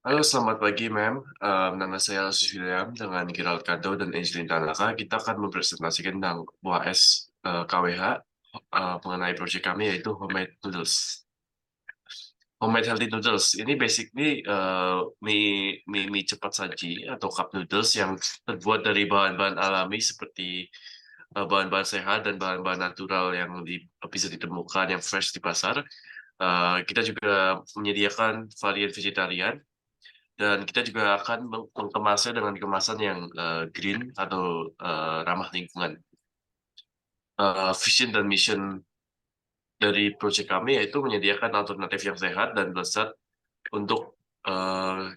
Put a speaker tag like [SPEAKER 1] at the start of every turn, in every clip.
[SPEAKER 1] Halo, selamat pagi, Ma'am. Nama saya Alsus William dengan Gerald Kado dan Angelina Tanaka. Kita akan mempresentasikan tentang UAS KWH mengenai proyek kami yaitu Homemade Noodles. Homemade Healthy Noodles ini basically mie cepat saji atau cup noodles yang terbuat dari bahan-bahan alami seperti bahan-bahan sehat dan bahan-bahan natural yang bisa ditemukan yang fresh di pasar. Kita juga menyediakan varian vegetarian. Dan kita juga akan mengemasnya dengan kemasan yang green atau ramah lingkungan. Vision dan mission dari proyek kami yaitu menyediakan alternatif yang sehat dan lezat untuk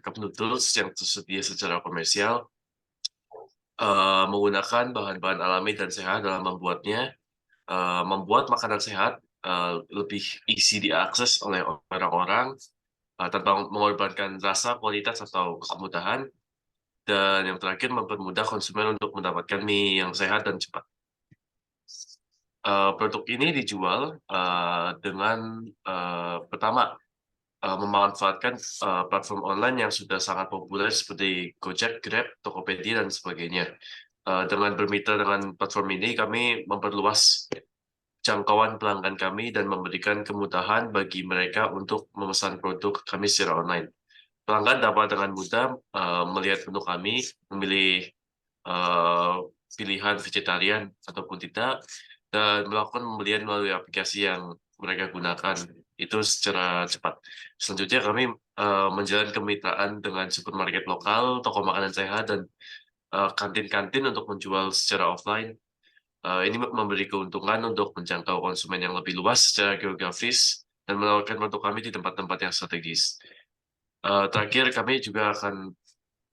[SPEAKER 1] cup noodles yang tersedia secara komersial, menggunakan bahan-bahan alami dan sehat dalam membuatnya, membuat makanan sehat lebih easy diakses oleh orang-orang tanpa mengorbankan rasa, kualitas, atau kemudahan. Dan yang terakhir, mempermudah konsumen untuk mendapatkan mie yang sehat dan cepat. Produk ini dijual dengan pertama memanfaatkan platform online yang sudah sangat populer seperti Gojek, Grab, Tokopedia, dan sebagainya. Dengan bermitra dengan platform ini, kami memperluas jangkauan pelanggan kami dan memberikan kemudahan bagi mereka untuk memesan produk kami secara online. Pelanggan dapat dengan mudah melihat menu kami, memilih eh, pilihan vegetarian ataupun tidak, dan melakukan pembelian melalui aplikasi yang mereka gunakan itu secara cepat. Selanjutnya kami menjalin kemitraan dengan supermarket lokal, toko makanan sehat, dan kantin-kantin untuk menjual secara offline. Ini memberi keuntungan untuk menjangkau konsumen yang lebih luas secara geografis dan menawarkan produk kami di tempat-tempat yang strategis. Terakhir, kami juga akan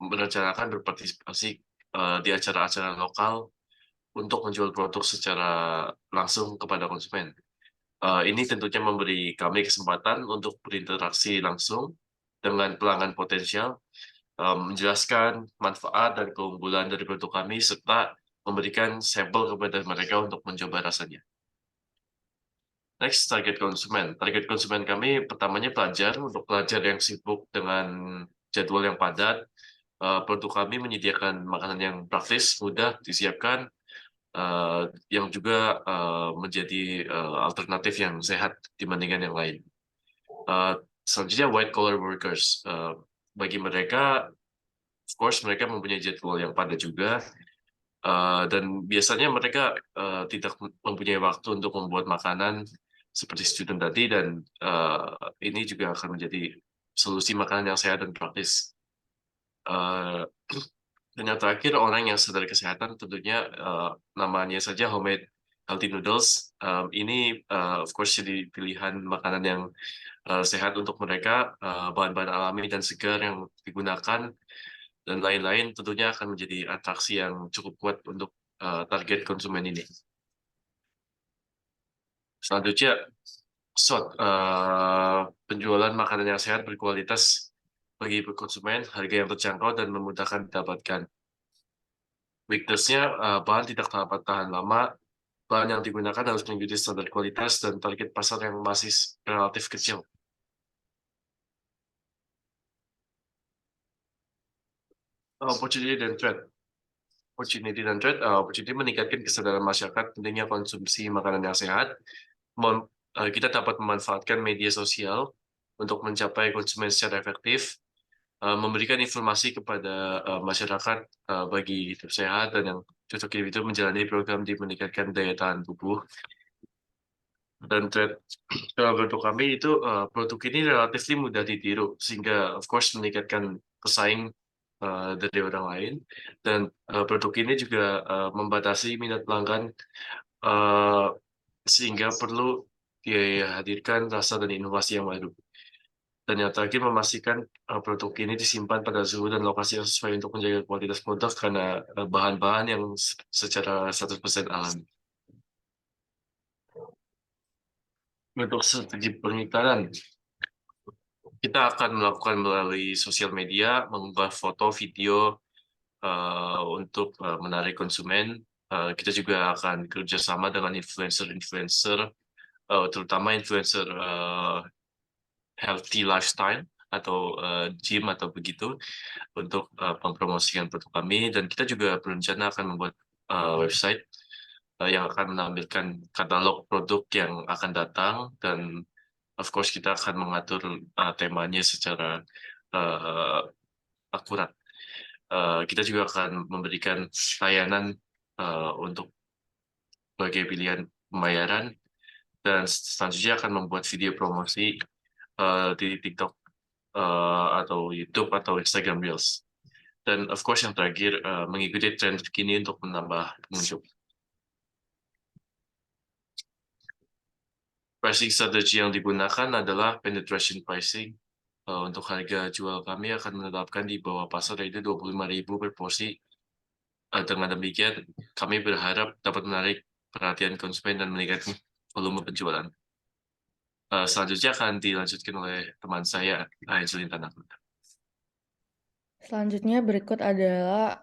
[SPEAKER 1] merencanakan berpartisipasi di acara-acara lokal untuk menjual produk secara langsung kepada konsumen. Ini tentunya memberi kami kesempatan untuk berinteraksi langsung dengan pelanggan potensial, menjelaskan manfaat dan keunggulan dari produk kami, serta memberikan sampel kepada mereka untuk mencoba rasanya. Next, target konsumen. Target konsumen kami pertamanya pelajar. Untuk pelajar yang sibuk dengan jadwal yang padat, produk kami menyediakan makanan yang praktis, mudah disiapkan, yang juga menjadi alternatif yang sehat dibandingkan yang lain. Selanjutnya, white collar workers. Bagi mereka, of course, mereka mempunyai jadwal yang padat juga, dan biasanya mereka tidak mempunyai waktu untuk membuat makanan seperti student tadi, dan ini juga akan menjadi solusi makanan yang sehat dan praktis. Dan yang terakhir, orang yang sadar kesehatan, tentunya namanya saja homemade healthy noodles. Ini of course jadi pilihan makanan yang sehat untuk mereka, bahan-bahan alami dan segar yang digunakan, dan lain-lain tentunya akan menjadi atraksi yang cukup kuat untuk target konsumen ini. Selanjutnya, penjualan makanan yang sehat berkualitas bagi konsumen, harga yang terjangkau dan memudahkan didapatkan. Weakness-nya, bahan tidak dapat tahan lama, bahan yang digunakan harus mengikuti standar kualitas, dan target pasar yang masih relatif kecil. Opportunity dan threat. Opportunity meningkatkan kesadaran masyarakat pentingnya konsumsi makanan yang sehat. Kita dapat memanfaatkan media sosial untuk mencapai konsumen secara efektif, memberikan informasi kepada masyarakat bagi hidup sehat, dan yang cocok itu menjalani program di meningkatkan daya tahan tubuh. Dan trade produk kami itu produk ini relatif mudah ditiru, sehingga of course meningkatkan pesaing dari orang lain, dan produk ini juga membatasi minat pelanggan, uh, sehingga perlu dihadirkan rasa dan inovasi yang baru. Dan yang terakhir, memastikan produk ini disimpan pada suhu dan lokasi yang sesuai untuk menjaga kualitas produk karena bahan-bahan yang secara 100% alami. Untuk strategi pengiklan, kita akan melakukan melalui sosial media, mengunggah foto, video untuk menarik konsumen. Kita juga akan kerjasama dengan influencer-influencer, terutama influencer healthy lifestyle atau gym atau begitu untuk mempromosikan produk kami, dan kita juga berencana akan membuat website yang akan menampilkan katalog produk yang akan datang, dan of course kita akan mengatur temanya secara uh, akurat. Kita juga akan memberikan layanan untuk berbagai pilihan pembayaran, dan selanjutnya akan membuat video promosi di TikTok atau YouTube atau Instagram Reels. Dan of course yang terakhir, mengikuti tren terkini untuk menambah pengunjung. Pricing strategi yang digunakan adalah penetration pricing. Untuk harga jual kami akan menetapkan di bawah pasar, yaitu 25.000 per porsi. Dengan demikian, kami berharap dapat menarik perhatian konsumen dan meningkatkan volume penjualan. Selanjutnya akan dilanjutkan oleh teman saya, Angelin Tanakut.
[SPEAKER 2] Selanjutnya berikut adalah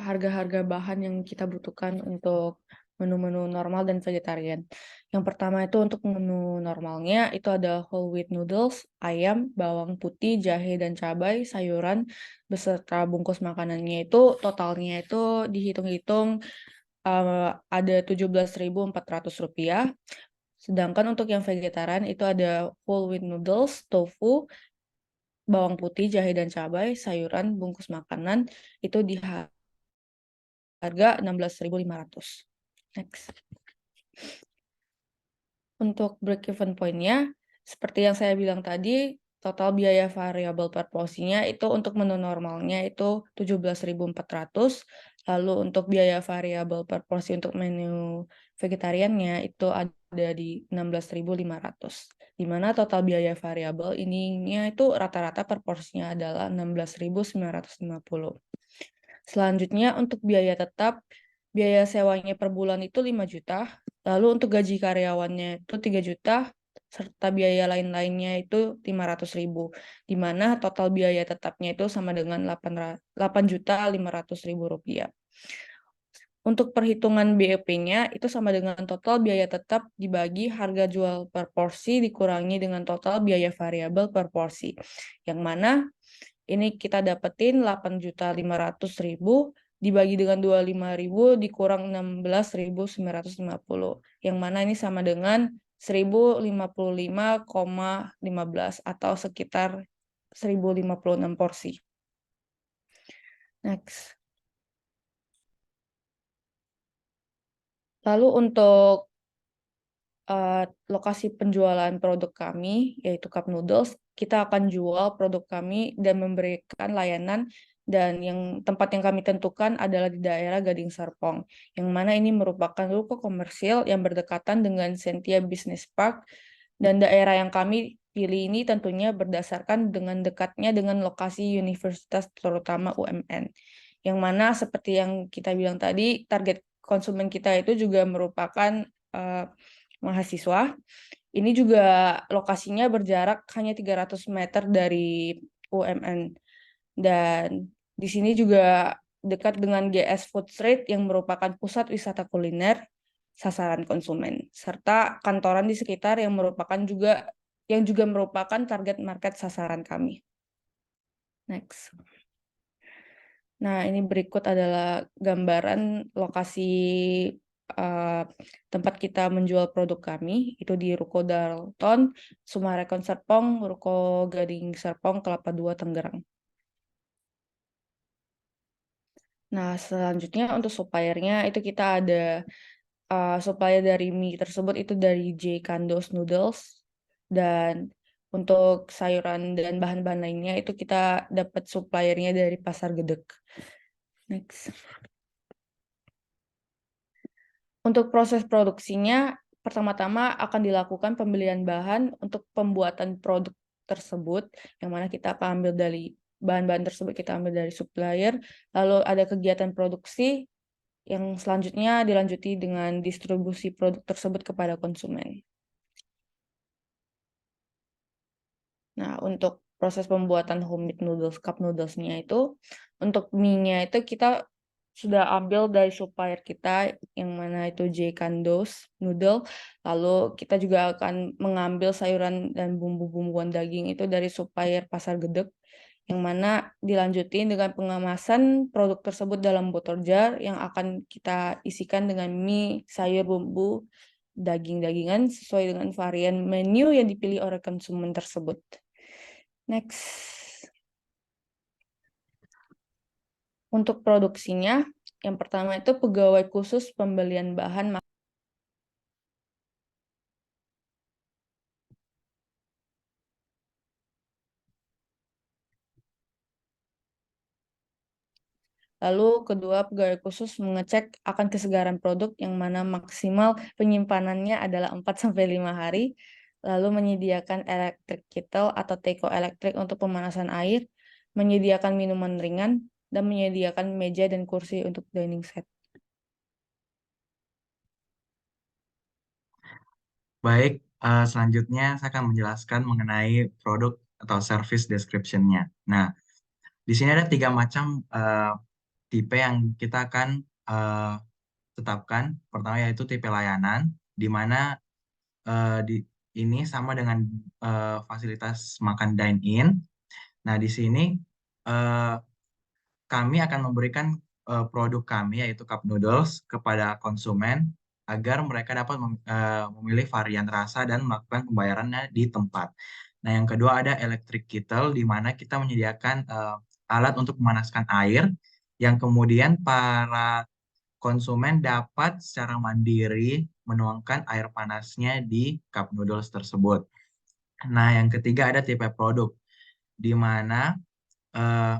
[SPEAKER 2] harga-harga bahan yang kita butuhkan untuk menu-menu normal dan vegetarian. Yang pertama itu untuk menu normalnya itu ada whole wheat noodles, ayam, bawang putih, jahe dan cabai, sayuran beserta bungkus makanannya itu totalnya itu dihitung-hitung ada Rp17.400. Sedangkan untuk yang vegetarian itu ada whole wheat noodles, tofu, bawang putih, jahe dan cabai, sayuran, bungkus makanan itu di harga 16.500. Next. Untuk break-even point-nya, seperti yang saya bilang tadi, total biaya variabel per porsinya itu untuk menu normalnya itu 17.400, lalu untuk biaya variabel per porsi untuk menu vegetariannya itu ada di 16.500. Di mana total biaya variabel ininya itu rata-rata per porsinya adalah 16.950. Selanjutnya untuk biaya tetap, biaya sewanya per bulan itu 5 juta, lalu untuk gaji karyawannya itu 3 juta, serta biaya lain-lainnya itu 500.000, di mana total biaya tetapnya itu sama dengan 8.500.000 rupiah. Untuk perhitungan BEP-nya itu sama dengan total biaya tetap dibagi harga jual per porsi dikurangi dengan total biaya variabel per porsi, yang mana ini kita dapetin 8.500.000 dibagi dengan 25.000 dikurang 16.950, yang mana ini sama dengan 1055,15 atau sekitar 1056 porsi. Next. Lalu untuk lokasi penjualan produk kami, yaitu Cup Noodles, kita akan jual produk kami dan memberikan layanan, dan yang tempat yang kami tentukan adalah di daerah Gading Serpong, yang mana ini merupakan ruko komersil yang berdekatan dengan Sentia Business Park, dan daerah yang kami pilih ini tentunya berdasarkan dengan dekatnya dengan lokasi universitas terutama UMN, yang mana seperti yang kita bilang tadi, target konsumen kita itu juga merupakan mahasiswa. Ini juga lokasinya berjarak hanya 300 meter dari UMN. Dan di sini juga dekat dengan GS Food Street yang merupakan pusat wisata kuliner sasaran konsumen, serta kantoran di sekitar yang juga merupakan target market sasaran kami. Next. Nah, ini berikut adalah gambaran lokasi tempat kita menjual produk kami, itu di Ruko Dalton, Sumarekon Serpong, Ruko Gading Serpong, Kelapa II, Tangerang. Nah, selanjutnya untuk suppliernya itu kita ada supplier dari mie tersebut itu dari J. Kandos Noodles, dan untuk sayuran dan bahan-bahan lainnya itu kita dapat suppliernya dari Pasar Gedek. Next. Untuk proses produksinya, pertama-tama akan dilakukan pembelian bahan untuk pembuatan produk tersebut, yang mana kita akan ambil dari bahan-bahan tersebut, kita ambil dari supplier, lalu ada kegiatan produksi, yang selanjutnya dilanjuti dengan distribusi produk tersebut kepada konsumen. Nah, untuk proses pembuatan homemade noodles, cup noodles-nya itu, untuk mie-nya itu kita sudah ambil dari supplier kita yang mana itu J Kandos Noodle. Lalu kita juga akan mengambil sayuran dan bumbu-bumbuan daging itu dari supplier Pasar Gedek, yang mana dilanjutin dengan pengemasan produk tersebut dalam botol jar yang akan kita isikan dengan mie, sayur, bumbu, daging-dagingan sesuai dengan varian menu yang dipilih oleh konsumen tersebut. Next. Untuk produksinya, yang pertama itu pegawai khusus pembelian bahan Lalu kedua, pegawai khusus mengecek akan kesegaran produk yang mana maksimal penyimpanannya adalah 4-5 hari. Lalu menyediakan electric kettle atau teko elektrik untuk pemanasan air, menyediakan minuman ringan, dan menyediakan meja dan kursi untuk dining set.
[SPEAKER 3] Baik, selanjutnya saya akan menjelaskan mengenai produk atau service description-nya. Nah, di sini ada 3 macam tipe yang kita akan tetapkan. Pertama yaitu tipe layanan, di mana di ini sama dengan fasilitas makan dine-in. Nah, di sini eh, kami akan memberikan produk kami yaitu cup noodles kepada konsumen agar mereka dapat memilih varian rasa dan melakukan pembayarannya di tempat. Nah, yang kedua ada electric kettle di mana kita menyediakan alat untuk memanaskan air yang kemudian para konsumen dapat secara mandiri menuangkan air panasnya di cup noodles tersebut. Nah, yang ketiga ada tipe produk di mana eh,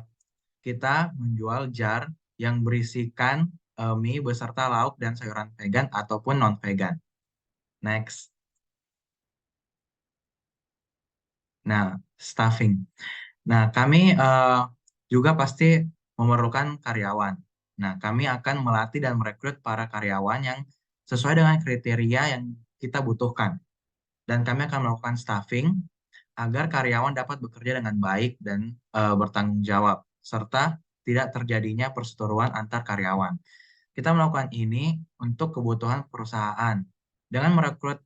[SPEAKER 3] kita menjual jar yang berisikan mie beserta lauk dan sayuran vegan ataupun non-vegan. Next. Nah, staffing. Nah, kami juga pasti memerlukan karyawan. Nah, kami akan melatih dan merekrut para karyawan yang sesuai dengan kriteria yang kita butuhkan. Dan kami akan melakukan staffing agar karyawan dapat bekerja dengan baik dan bertanggung jawab, serta tidak terjadinya perseteruan antar karyawan. Kita melakukan ini untuk kebutuhan perusahaan. Dengan merekrut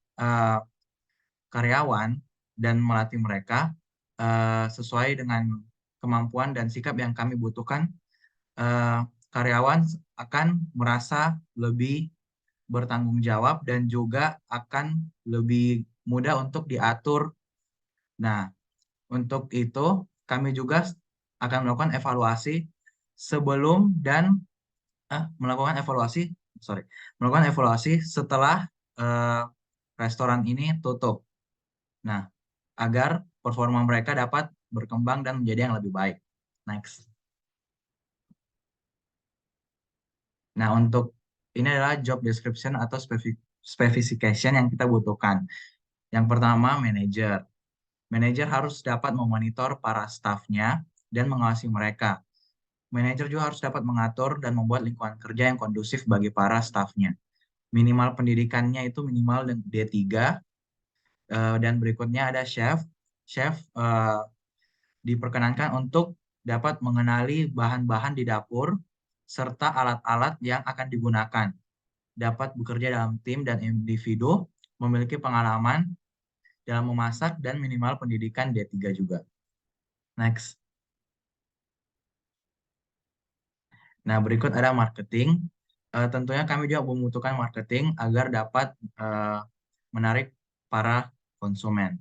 [SPEAKER 3] karyawan dan melatih mereka sesuai dengan kemampuan dan sikap yang kami butuhkan, eh, karyawan akan merasa lebih bertanggung jawab dan juga akan lebih mudah untuk diatur. Nah, untuk itu kami juga akan melakukan evaluasi sebelum dan melakukan evaluasi, sorry, melakukan evaluasi setelah eh, restoran ini tutup. Nah, agar performa mereka dapat berkembang dan menjadi yang lebih baik. Next. Nah, untuk ini adalah job description atau specification yang kita butuhkan. Yang pertama, manager. Manager harus dapat memonitor para staffnya dan mengawasi mereka. Manajer juga harus dapat mengatur dan membuat lingkungan kerja yang kondusif bagi para staffnya. Minimal pendidikannya itu minimal D3. Dan berikutnya ada chef. Chef diperkenankan untuk dapat mengenali bahan-bahan di dapur serta alat-alat yang akan digunakan. Dapat bekerja dalam tim dan individu, memiliki pengalaman dalam memasak dan minimal pendidikan D3 juga. Next. Nah, berikut ada marketing. Tentunya kami juga membutuhkan marketing agar dapat menarik para konsumen.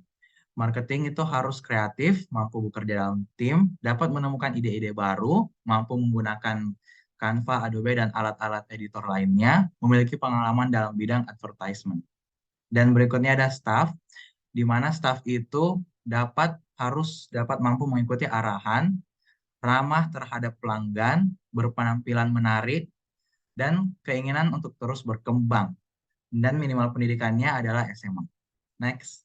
[SPEAKER 3] Marketing itu harus kreatif, mampu bekerja dalam tim, dapat menemukan ide-ide baru, mampu menggunakan Canva, Adobe, dan alat-alat editor lainnya, memiliki pengalaman dalam bidang advertisement. Dan berikutnya ada staff, di mana staff itu harus dapat mampu mengikuti arahan, ramah terhadap pelanggan, berpenampilan menarik, dan keinginan untuk terus berkembang. Dan minimal pendidikannya adalah SMA. Next.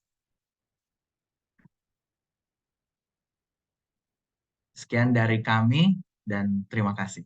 [SPEAKER 3] Sekian dari kami dan terima kasih.